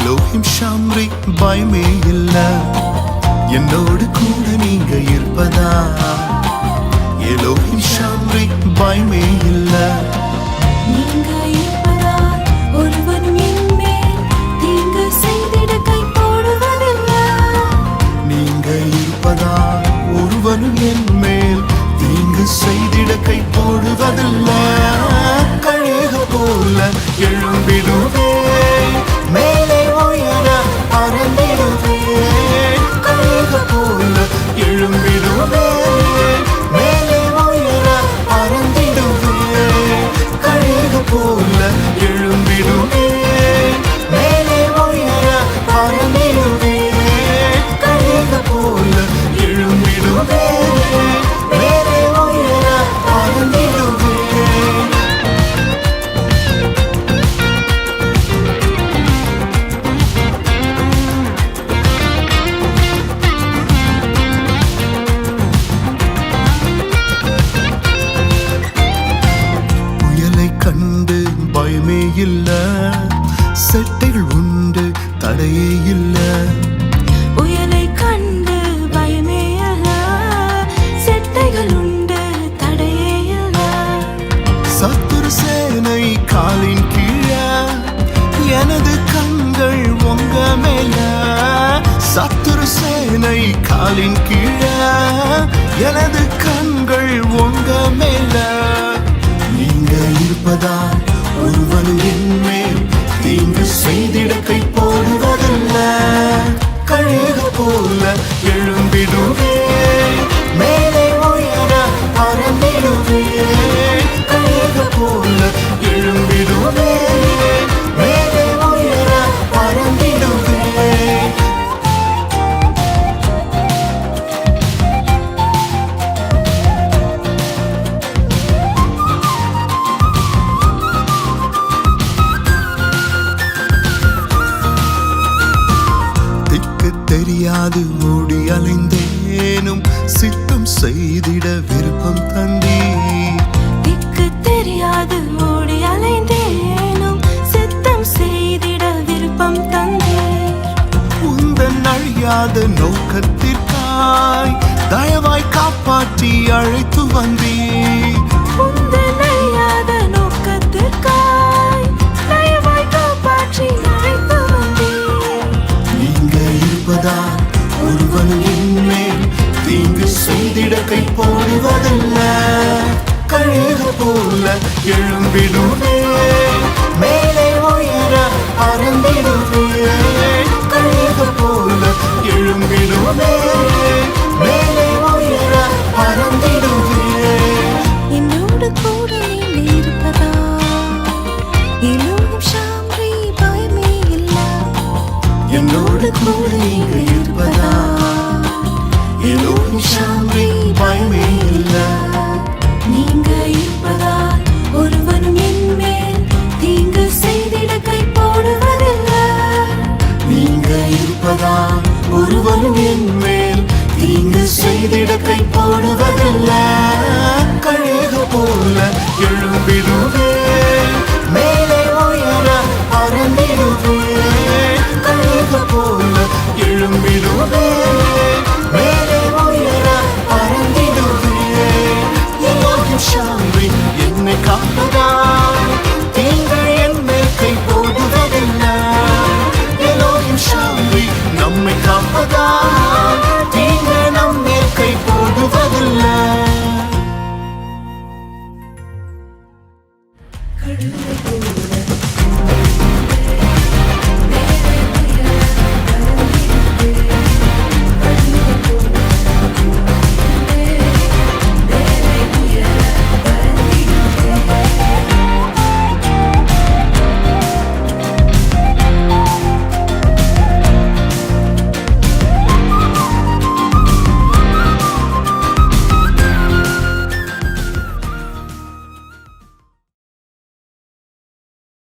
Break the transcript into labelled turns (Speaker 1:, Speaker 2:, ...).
Speaker 1: Elohim ஷாம்ரி பயமே இல்ல என்னோடு கூட நீங்க இருப்பதா எலோஹிம் ஷாம்ரி பயமே இல்ல
Speaker 2: நீங்க இருப்பதால் ஒருவனும் என்மேல் தீங்கு செய்திட கை போடுவதில்லை
Speaker 1: நீங்க இருப்பதால் ஒருவனும் என் மேல் தீங்கு செய்திட கை போடுவதில்லை கழுக போல எழும்பிடுவே மேலே உயர பறந்திடுவே கழுக போல எழும்பிடுவே மேலே உயர பறந்திடுவே கழுக போல எழும்பிடுவே மேலே உயர பறந்திடுவே கழுக போல எழும்பிடுவே மேலே உயர பறந்திடுவே புயலை கண்டு பயமே இல்ல செட்டைகள் உண்டு தடையே இல்ல
Speaker 2: புயலை கண்டு பயமே அல்ல செட்டைகள் உண்டு தடையே இல்ல
Speaker 1: சத்துரு சேனை காலின் கீழ எனது கண்கள் உங்க மேல சத்துரு சேனை காலின் கீழ எனது கண்கள் உங்க மேல நீங்க இருப்பதால் ஒருவனும் என் மேல் தீங்கு செய்திட கை போடுவதில்ல கழுக போல எழும்பிடுவே மேலே உயர பறந்திடுவே கழுக போல எழும்பிடுவே மேலே உயர பறந்திடுவே திக்கு தெரியாது ஓடி அலைந்தேனும் சித்தம் செய்திட விருப்பம் தந்தீ
Speaker 2: திக்கு தெரியாது ஓடி அலைந்தேனும் சித்தம் செய்திட விருப்பம் தந்தேன்
Speaker 1: உந்தன் அழியாத நோக்கத்திற்காய் தயவாய் காப்பாற்றி அழைத்து வந்தீர்
Speaker 2: உந்தன் அழியாத நோக்கத்திற்காய் தயவாய் காப்பாற்றி அழைத்து வந்தீர்
Speaker 1: நீங்க இருப்பதால் ஒருவனும் என் மேல் தீங்கு செய்திட கை போடுவதில்ல கழுக போல எழும்பிடுவே மேலே உயர பறந்திடுவே கழுக போல எழும்பிடுவே மேலே உயர பறந்திடுவே
Speaker 2: என்னோடு கூட நீங்க இருப்பதா எல்லோரும் ஷாம்ரி பயமே இல்ல
Speaker 1: என்னோடு கூட நீங்க இருப்பதா எல்லோரும் ஷாம்ரி பயமே இல்ல
Speaker 2: நீங்க இருப்பதால் ஒருவனும் என் மேல் தீங்கு செய்திட கை போடுவதில்லை
Speaker 1: நீங்க இருப்பதால் ஒருவனும் என் மேல் தீங்கு செய்திட கை போடுவதில்ல கழுக போல எழும்பிடுவே மேலே உயர பறந்திடுவே கழுக போல எழும்பிடுவே மேலே உயர பறந்திடுவே எல்லோரும் ஷாம்ரி என்னை காப்பதா நீங்கள் என் மேல் கை போடுவதில்லை எல்லோரும் ஷாம்ரி நம்மை காப்பதா